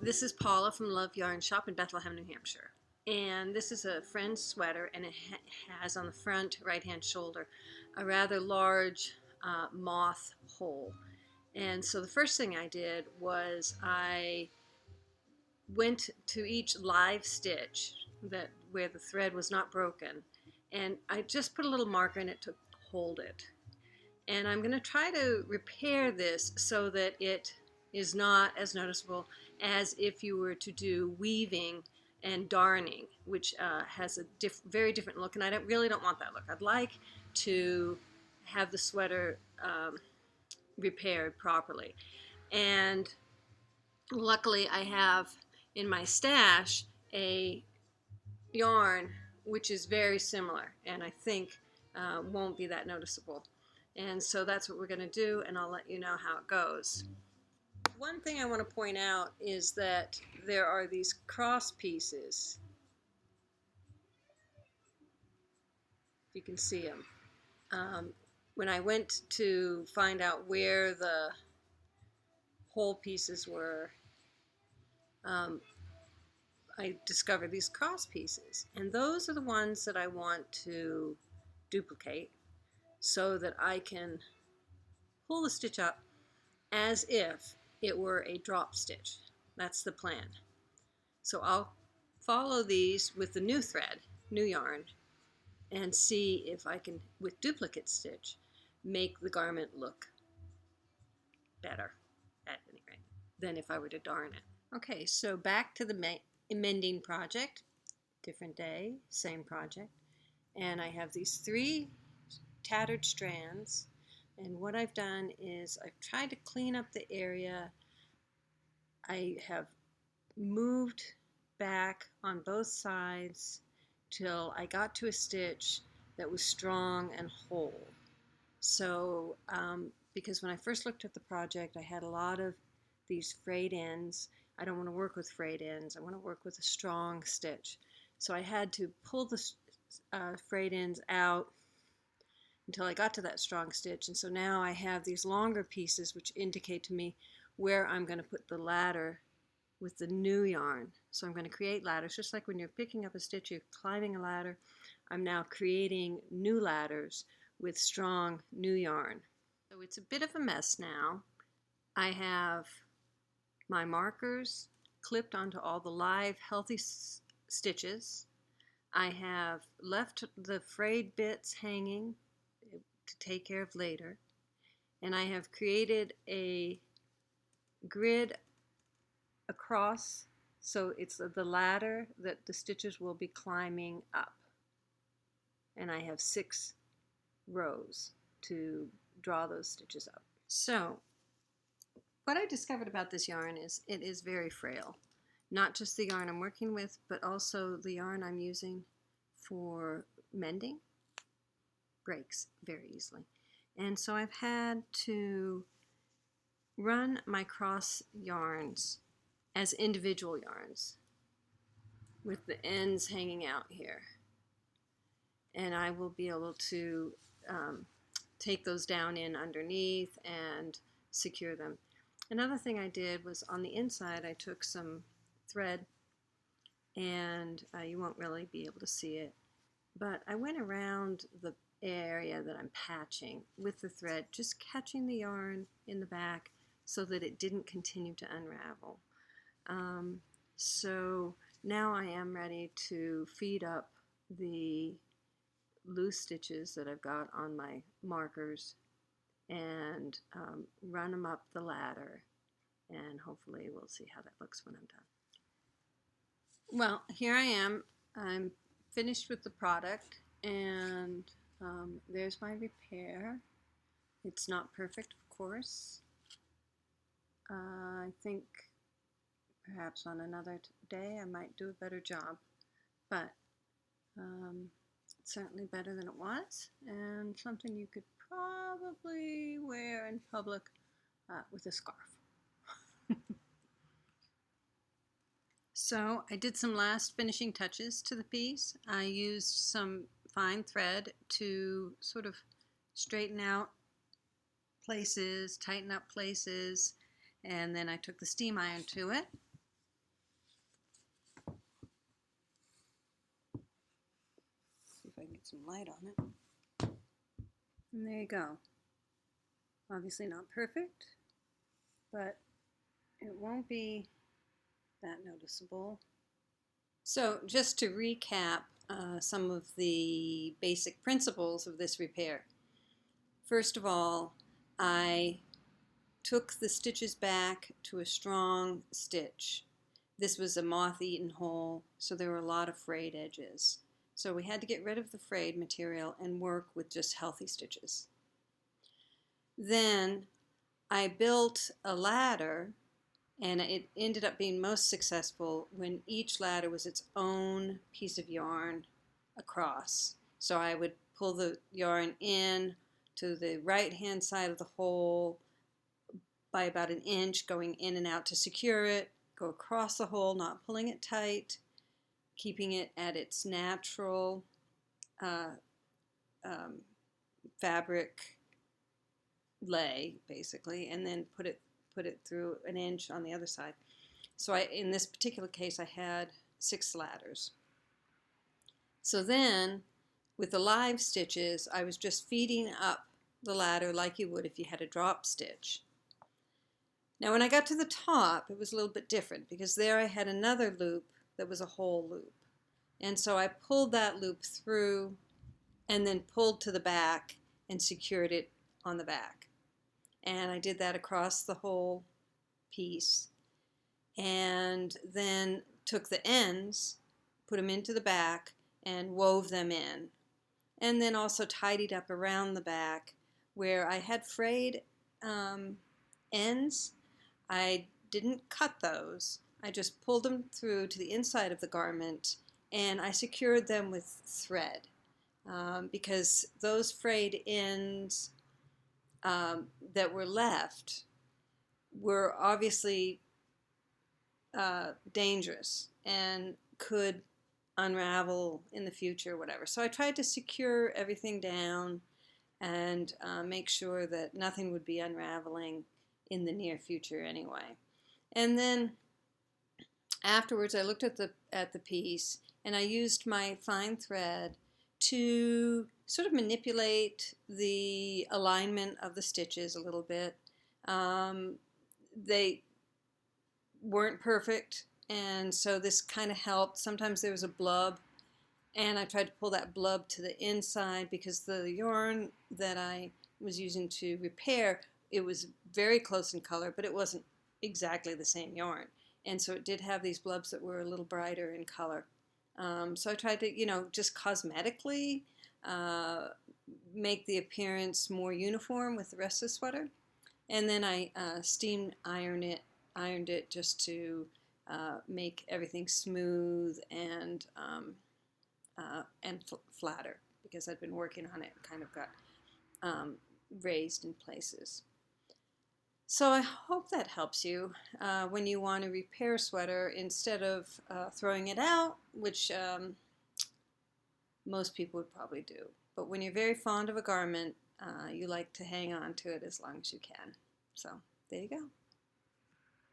This is Paula from Love Yarn Shop in Bethlehem, New Hampshire. And this is a friend's sweater, and it has on the front right-hand shoulder a rather large moth hole. And so the first thing I did was I went to each live stitch where the thread was not broken, and I just put a little marker in it to hold it. And I'm going to try to repair this so that it is not as noticeable as if you were to do weaving and darning, which has a very different look, and I really don't want that look. I'd like to have the sweater repaired properly. And luckily I have in my stash a yarn which is very similar, and I think won't be that noticeable. And so that's what we're going to do, and I'll let you know how it goes. One thing I want to point out is that there are these cross pieces. You can see them. When I went to find out where the whole pieces were, I discovered these cross pieces, and those are the ones that I want to duplicate so that I can pull the stitch up as if it were a drop stitch. That's the plan. So I'll follow these with the new thread, new yarn, and see if I can, with duplicate stitch, make the garment look better, at any rate, than if I were to darn it. Okay, so back to the mending project. Different day, same project. And I have these 3 tattered strands, and what I've done is I've tried to clean up the area. I have moved back on both sides till I got to a stitch that was strong and whole. So because when I first looked at the project, I had a lot of these frayed ends. I don't want to work with frayed ends. I want to work with a strong stitch. So I had to pull the frayed ends out until I got to that strong stitch. And so now I have these longer pieces which indicate to me where I'm going to put the ladder with the new yarn. So I'm going to create ladders, just like when you're picking up a stitch, you're climbing a ladder. I'm now creating new ladders with strong new yarn. So it's a bit of a mess now. I have my markers clipped onto all the live healthy stitches. I have left the frayed bits hanging to take care of later, and I have created a grid across, so it's the ladder that the stitches will be climbing up, and I have 6 rows to draw those stitches up. So what I discovered about this yarn is it is very frail. Not just the yarn I'm working with, but also the yarn I'm using for mending breaks very easily. And so I've had to run my cross yarns as individual yarns with the ends hanging out here. And I will be able to take those down in underneath and secure them. Another thing I did was on the inside I took some thread, and you won't really be able to see it, but I went around the area that I'm patching with the thread, just catching the yarn in the back so that it didn't continue to unravel. So now I am ready to feed up the loose stitches that I've got on my markers and run them up the ladder, and hopefully we'll see how that looks when I'm done. Well, here I am. I'm finished with the product, and there's my repair. It's not perfect, of course. I think perhaps on another day I might do a better job, but it's certainly better than it was, and something you could probably wear in public with a scarf. So I did some last finishing touches to the piece. I used some fine thread to sort of straighten out places, tighten up places, and then I took the steam iron to it Get some light on it. And there you go. Obviously not perfect, but it won't be that noticeable. So just to recap some of the basic principles of this repair. First of all, I took the stitches back to a strong stitch. This was a moth-eaten hole, so there were a lot of frayed edges. So we had to get rid of the frayed material and work with just healthy stitches. Then I built a ladder, and it ended up being most successful when each ladder was its own piece of yarn across. So I would pull the yarn in to the right-hand side of the hole by about an inch, going in and out to secure it, go across the hole, not pulling it tight, keeping it at its natural fabric lay, basically, and then put it through an inch on the other side. So in this particular case, I had 6 ladders. So then, with the live stitches, I was just feeding up the ladder like you would if you had a drop stitch. Now when I got to the top, it was a little bit different because there I had another loop that was a whole loop. And so I pulled that loop through and then pulled to the back and secured it on the back. And I did that across the whole piece. And then took the ends, put them into the back, and wove them in. And then also tidied up around the back where I had frayed ends. I didn't cut those. I just pulled them through to the inside of the garment, and I secured them with thread because those frayed ends that were left were obviously dangerous and could unravel in the future or whatever. So I tried to secure everything down and make sure that nothing would be unraveling in the near future anyway. And then afterwards I looked at the piece and I used my fine thread to sort of manipulate the alignment of the stitches a little bit. They weren't perfect, and so this kind of helped. Sometimes there was a blub, and I tried to pull that blub to the inside because the yarn that I was using to repair, it was very close in color, but it wasn't exactly the same yarn. And so it did have these blubs that were a little brighter in color. So I tried to, just cosmetically make the appearance more uniform with the rest of the sweater. And then I steam ironed it just to make everything smooth and flatter, because I'd been working on it, kind of got raised in places. So I hope that helps you when you want to repair a sweater instead of throwing it out, which most people would probably do. But when you're very fond of a garment, you like to hang on to it as long as you can. So there you go.